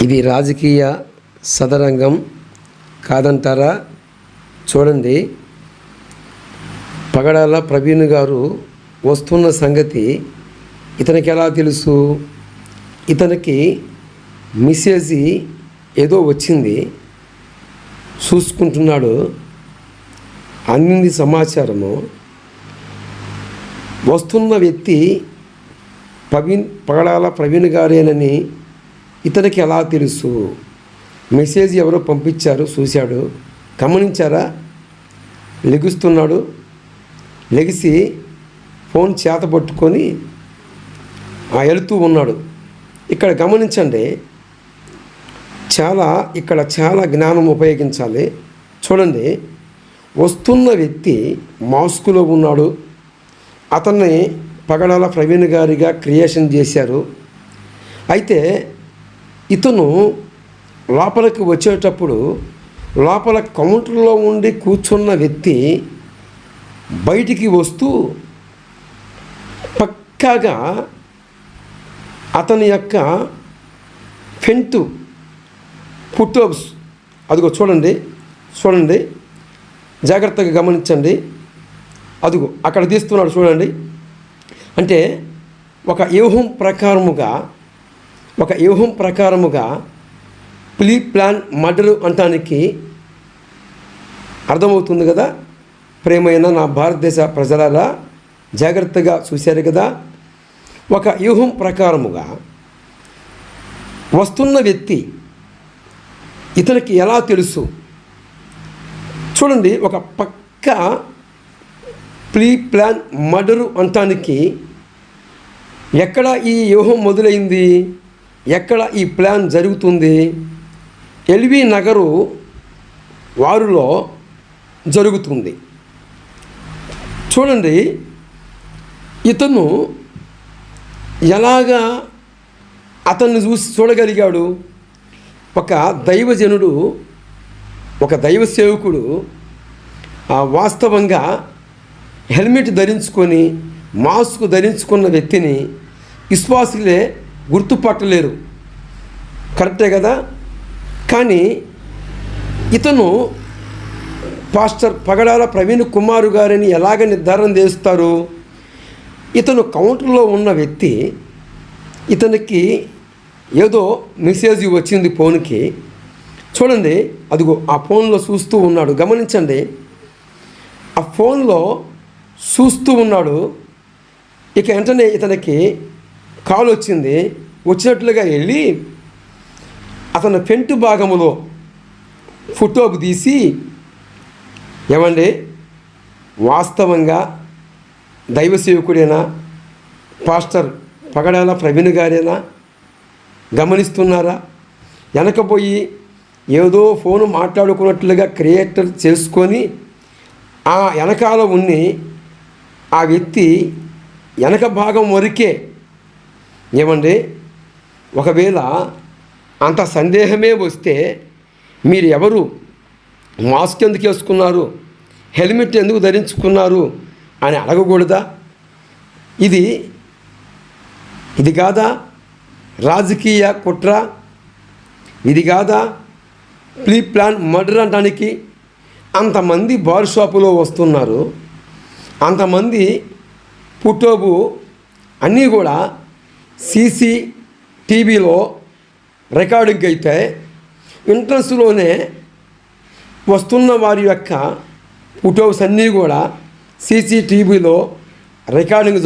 ఇది రాజకీయ సదరంగం కాదంటారా? చూడండి, పగడాల ప్రవీణ్ గారు వస్తున్న సంగతి ఇతనికి ఎలా తెలుసు? ఇతనికి మెసేజ్ ఏదో వచ్చింది, చూసుకుంటున్నాడు. అందింది సమాచారము. వస్తున్న వ్యక్తి పగడాల ప్రవీణ్ గారేనని ఇతనికి ఎలా తెలుసు? మెసేజ్ ఎవరో పంపించారు, చూశాడు. గమనించారా? లెగుస్తున్నాడు. లెగిసి ఫోన్ చేత పట్టుకొని వెళుతూ ఉన్నాడు. ఇక్కడ గమనించండి, ఇక్కడ చాలా జ్ఞానం ఉపయోగించాలి. చూడండి, వస్తున్న వ్యక్తి మాస్కులో ఉన్నాడు. అతన్ని పగడాల ప్రవీణ్ గారిగా క్రియేషన్ చేశారు. అయితే ఇతను లోపలికి వచ్చేటప్పుడు లోపల కౌంటర్లో ఉండి కూర్చున్న వ్యక్తి బయటికి వస్తూ పక్కాగా అతని యొక్క ఫోటోస్ అదిగో చూడండి, జాగ్రత్తగా గమనించండి. అదిగో అక్కడ తీస్తున్నాడు, చూడండి. అంటే ఒక వ్యూహం ప్రకారముగా ప్రీ ప్లాన్ మర్డర్ అంటానికి అర్థమవుతుంది కదా. ప్రేమైన నా భారతదేశ ప్రజలారా, జాగ్రత్తగా చూశారు కదా. ఒక వ్యూహం ప్రకారముగా వస్తున్న వ్యక్తి ఇతనికి ఎలా తెలుసు? చూడండి, ఒక పక్క ప్రీ ప్లాన్ మర్డరు అంటానికి ఎక్కడ ఈ వ్యూహం మొదలైంది, ఎక్కడ ఈ ప్లాన్ జరుగుతుంది? ఎల్వి నగరు వారిలో జరుగుతుంది. చూడండి, ఇతను ఎలాగా అతన్ని చూడగలిగాడు? ఒక దైవజనుడు, ఒక దైవ సేవకుడు వాస్తవంగా హెల్మెట్ ధరించుకొని మాస్క్ ధరించుకున్న వ్యక్తిని విశ్వాసులే గుర్తుపట్టలేరు. కరెక్టే కదా. కానీ ఇతను పాస్టర్ పగడాల ప్రవీణ్ కుమార్ గారిని ఎలాగ నిర్ధారణ చేస్తారు? ఇతను కౌంటర్లో ఉన్న వ్యక్తి, ఇతనికి ఏదో మెసేజ్ వచ్చింది ఫోన్కి. చూడండి, అదిగో ఆ ఫోన్లో చూస్తూ ఉన్నాడు. గమనించండి, ఆ ఫోన్లో చూస్తూ ఉన్నాడు. ఇక వెంటనే ఇతనికి కాల్ వచ్చింది. వచ్చినట్లుగా వెళ్ళి అతని ఫ్రంట్ భాగములో ఫోటోకు తీసి, ఏమండి వాస్తవంగా దైవ సేవకుడేనా, పాస్టర్ పగడాల ప్రవీణ్ గారేనా? గమనిస్తున్నారా? వెనకపోయి ఏదో ఫోను మాట్లాడుకున్నట్లుగా క్రియేటర్ చేసుకొని ఆ వెనకాల ఉన్ని ఆ వ్యక్తి వెనక భాగం వరకే. ఏమండి, ఒకవేళ అంత సందేహమే వస్తే మీరు ఎవరు మాస్క్ ఎందుకు వేసుకున్నారు, హెల్మెట్ ఎందుకు ధరించుకున్నారు అని అడగకూడదా? ఇది కాదా రాజకీయ కుట్ర? ఇది కాదా ప్రీ ప్లాన్ మర్డర్ అనడానికి? అంతమంది బార్ షాపులో వస్తున్నారు, అంతమంది ఫోటోలు అన్నీ కూడా CCTVలో రికార్డింగ్ అయితే ఎంట్రన్స్లోనే వస్తున్న వారి యొక్క ఫోటోస్ అన్నీ కూడా CCTVలో రికార్డింగ్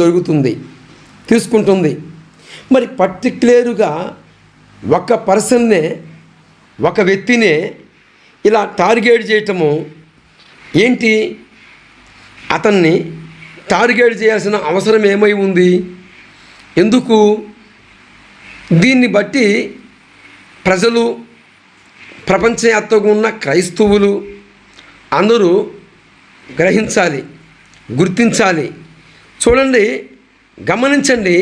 తీసుకుంటుంది. మరి పర్టిక్యులర్గా ఒక పర్సన్నే, ఒక వ్యక్తినే ఇలా టార్గెట్ చేయటము ఏంటి? అతన్ని టార్గెట్ చేయాల్సిన అవసరం ఏమై ఉంది? ఎందుకు? దీన్ని బట్టి ప్రజలు, ప్రపంచవ్యాప్తంగా ఉన్న క్రైస్తవులు అందరూ గ్రహించాలి, గుర్తించాలి. చూడండి, గమనించండి.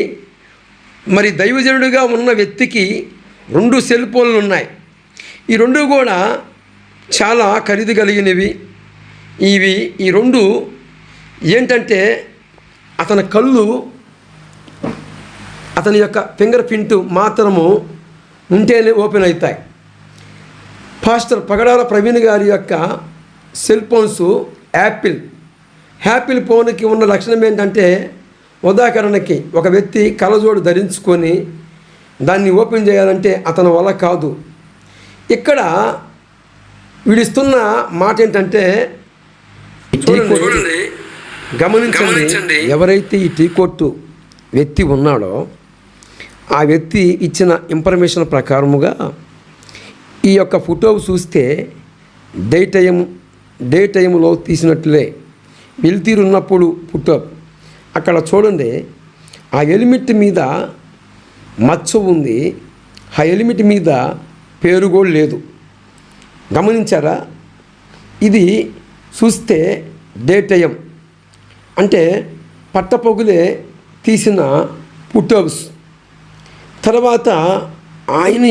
మరి దైవజనుడిగా ఉన్న వ్యక్తికి 2 సెల్ ఫోన్లు ఉన్నాయి. ఈ 2 కూడా చాలా ఖరీదు కలిగినవి. ఈ 2 ఏంటంటే అతని కళ్ళు, అతని యొక్క ఫింగర్ ప్రింట్ మాత్రము ఉంటేనే ఓపెన్ అవుతాయి. పాస్టర్ పగడాల ప్రవీణ్ గారి యొక్క సెల్ ఫోన్స్ యాపిల్ ఫోన్కి ఉన్న లక్షణం ఏంటంటే, ఉదాహరణకి ఒక వ్యక్తి కళ్ళజోడు ధరించుకొని దాన్ని ఓపెన్ చేయాలంటే అతని వల్ల కాదు. ఇక్కడ వీడిస్తున్న మాట ఏంటంటే, చూడండి, గమనించండి, ఎవరైతే ఈ టీ కొట్టు వ్యక్తి ఉన్నాడో ఆ వ్యక్తి ఇచ్చిన ఇన్ఫర్మేషన్ ప్రకారముగా ఈ యొక్క ఫోటో చూస్తే డే టైంలో తీసినట్లే వెళ్తీరున్నప్పుడు ఫోటో. అక్కడ చూడండి, ఆ హెల్మెట్ మీద మచ్చ ఉంది, ఆ హెల్మెట్ మీద పేరు కూడా లేదు. గమనించారా? ఇది చూస్తే డే టైం అంటే పట్టపొగులే తీసిన ఫోటోస్. తర్వాత ఆయన